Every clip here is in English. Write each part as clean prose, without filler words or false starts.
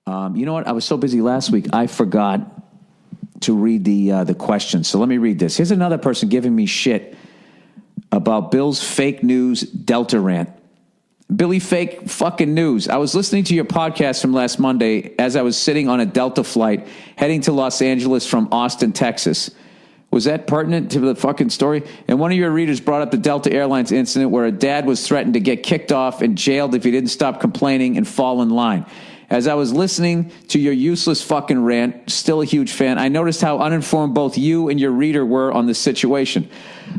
You know what? I was so busy last week, I forgot to read the questions. So let me read this. Here's another person giving me shit about Bill's fake news Delta rant. Billy, fake fucking news. I was listening to your podcast from last Monday as I was sitting on a Delta flight heading to Los Angeles from Austin, Texas. Was that pertinent to the fucking story? And one of your readers brought up the Delta Airlines incident where a dad was threatened to get kicked off and jailed if he didn't stop complaining and fall in line. As I was listening to your useless fucking rant, still a huge fan, I noticed how uninformed both you and your reader were on the situation.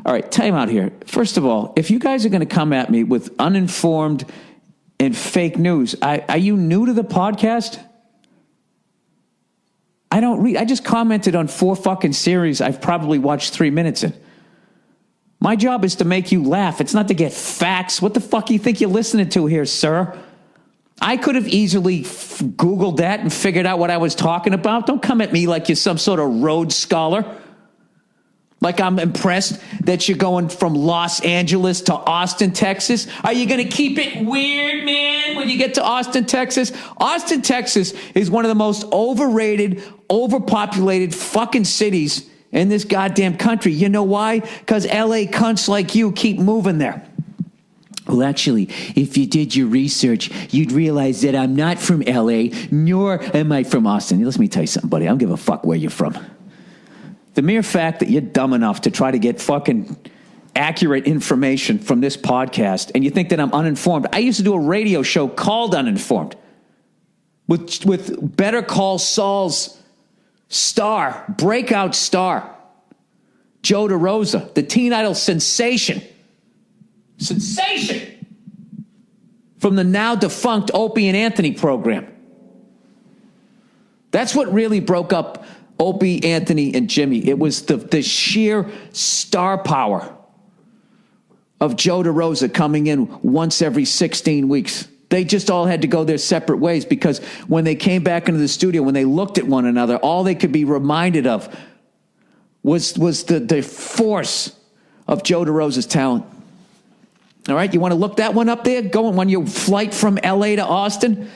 All right, time out here. First of all, if you guys are going to come at me with uninformed and fake news, are you new to the podcast? I don't read. I just commented on 4 fucking series I've probably watched 3 minutes in. My job is to make you laugh. It's not to get facts. What the fuck do you think you're listening to here, sir? I could have easily Googled that and figured out what I was talking about. Don't come at me like you're some sort of Rhodes Scholar. Like I'm impressed that you're going from Los Angeles to Austin, Texas. Are you going to keep it weird, man, when you get to Austin, Texas? Austin, Texas is one of the most overrated, overpopulated fucking cities in this goddamn country. You know why? Because LA cunts like you keep moving there. Well, actually, if you did your research, you'd realize that I'm not from LA, nor am I from Austin. Let me tell you something, buddy. I don't give a fuck where you're from. The mere fact that you're dumb enough to try to get fucking accurate information from this podcast and you think that I'm uninformed. I used to do a radio show called Uninformed with Better Call Saul's star, breakout star, Joe DeRosa, the teen idol sensation from the now defunct Opie and Anthony program. That's what really broke up Opie, Anthony, and Jimmy. It was the sheer star power of Joe DeRosa coming in once every 16 weeks. They just all had to go their separate ways because when they came back into the studio, when they looked at one another, all they could be reminded of was the force of Joe DeRosa's talent. All right, you want to look that one up there? Going on your flight from L.A. to Austin?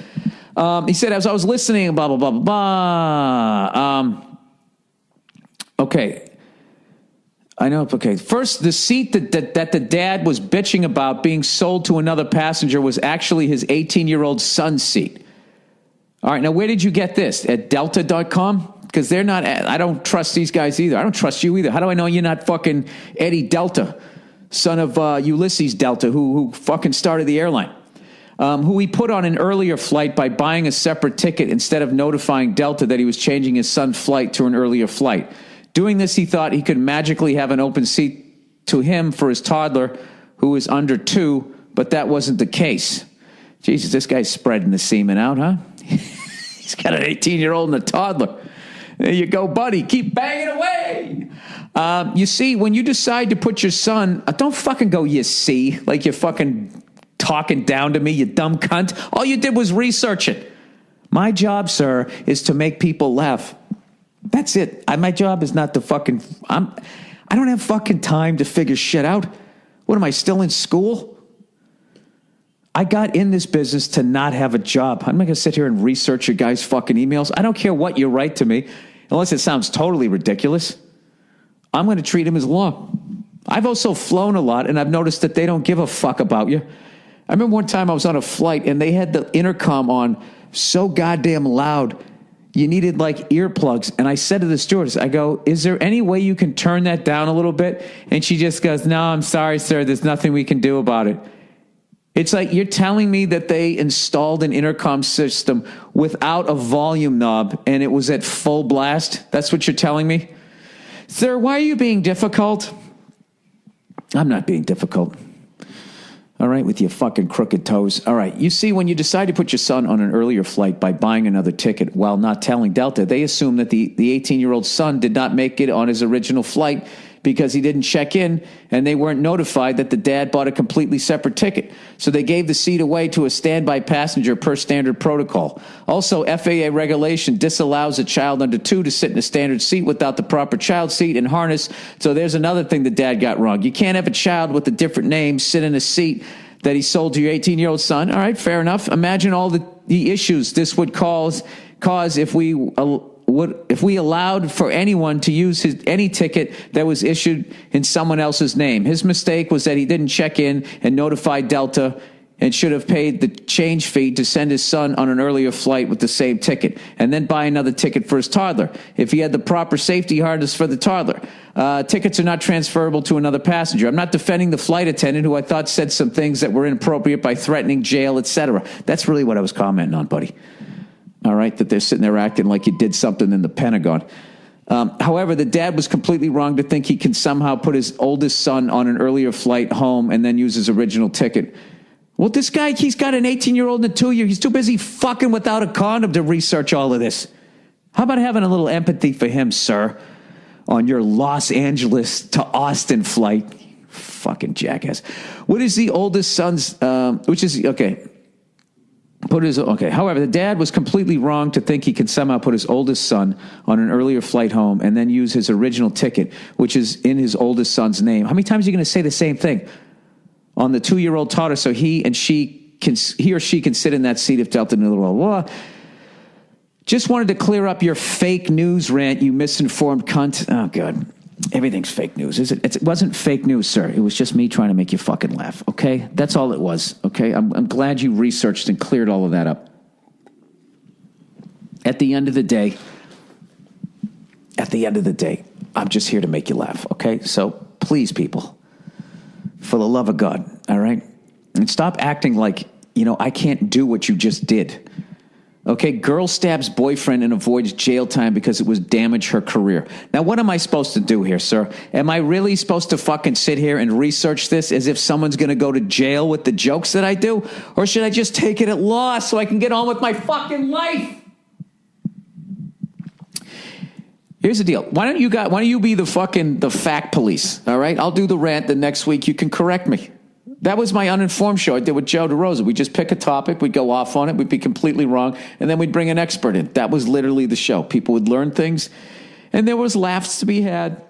He said, as I was listening, blah, blah, blah, blah, blah. Okay. I know. Okay. First, the seat that the dad was bitching about being sold to another passenger was actually his 18-year-old son's seat. All right. Now, where did you get this? At Delta.com? Because they're not, I don't trust these guys either. I don't trust you either. How do I know you're not fucking Eddie Delta, son of Ulysses Delta, who fucking started the airline? Who he put on an earlier flight by buying a separate ticket instead of notifying Delta that he was changing his son's flight to an earlier flight. Doing this, he thought he could magically have an open seat to him for his toddler, who is under 2, but that wasn't the case. Jesus, this guy's spreading the semen out, huh? He's got an 18-year-old and a toddler. There you go, buddy. Keep banging away. You see, when you decide to put your son, don't fucking go, you see, like you're fucking talking down to me, you dumb cunt. All you did was research it. My job, sir, is to make people laugh. That's it. My job is not to fucking, I don't have fucking time to figure shit out. What am I, still in school? I got in this business to not have a job. I'm not going to sit here and research your guys' fucking emails. I don't care what you write to me, unless it sounds totally ridiculous. I'm going to treat him as law. I've also flown a lot, and I've noticed that they don't give a fuck about you. I remember one time I was on a flight, and they had the intercom on so goddamn loud, you needed like earplugs. And I said to the stewardess, I go, is there any way you can turn that down a little bit? And she just goes, no, I'm sorry, sir. There's nothing we can do about it. It's like you're telling me that they installed an intercom system without a volume knob and it was at full blast. That's what you're telling me? Sir, why are you being difficult? I'm not being difficult. All right, with your fucking crooked toes. All right, you see, when you decide to put your son on an earlier flight by buying another ticket while not telling Delta, they assume that the 18-year-old son did not make it on his original flight because he didn't check in, and they weren't notified that the dad bought a completely separate ticket. So they gave the seat away to a standby passenger per standard protocol. Also, FAA regulation disallows a child under 2 to sit in a standard seat without the proper child seat and harness. So there's another thing the dad got wrong. You can't have a child with a different name sit in a seat that he sold to your 18-year-old son. All right, fair enough. Imagine all the issues this would cause if we allowed for anyone to use any ticket that was issued in someone else's name. His mistake was that he didn't check in and notify Delta and should have paid the change fee to send his son on an earlier flight with the same ticket and then buy another ticket for his toddler if he had the proper safety harness for the toddler. Tickets are not transferable to another passenger. I'm not defending the flight attendant who I thought said some things that were inappropriate by threatening jail, etc. That's really what I was commenting on, buddy. All right, that they're sitting there acting like you did something in the Pentagon. However, the dad was completely wrong to think he can somehow put his oldest son on an earlier flight home and then use his original ticket. Well, this guy, he's got an 18-year-old and a 2-year. He's too busy fucking without a condom to research all of this. How about having a little empathy for him, sir, on your Los Angeles to Austin flight? Fucking jackass. What is the oldest son's, okay. However, the dad was completely wrong to think he could somehow put his oldest son on an earlier flight home and then use his original ticket, which is in his oldest son's name. How many times are you going to say the same thing? On the 2-year-old toddler, so he or she can sit in that seat if Delta knew, blah, blah, blah. Just wanted to clear up your fake news rant, you misinformed cunt. Oh, God. Everything's fake news, is it? It wasn't fake news, sir. It was just me trying to make you fucking laugh, okay? That's all it was, okay? I'm glad you researched and cleared all of that up. At the end of the day, I'm just here to make you laugh, okay? So please, people, for the love of God, all right? And stop acting like, I can't do what you just did. Okay, girl stabs boyfriend and avoids jail time because it would damage her career. Now, what am I supposed to do here, sir? Am I really supposed to fucking sit here and research this as if someone's going to go to jail with the jokes that I do? Or should I just take it at loss so I can get on with my fucking life? Here's the deal. Why don't you be the fact police, all right? I'll do the rant the next week. You can correct me. That was my uninformed show I did with Joe DeRosa. We just pick a topic, we'd go off on it, we'd be completely wrong, and then we'd bring an expert in. That was literally the show. People would learn things, and there was laughs to be had.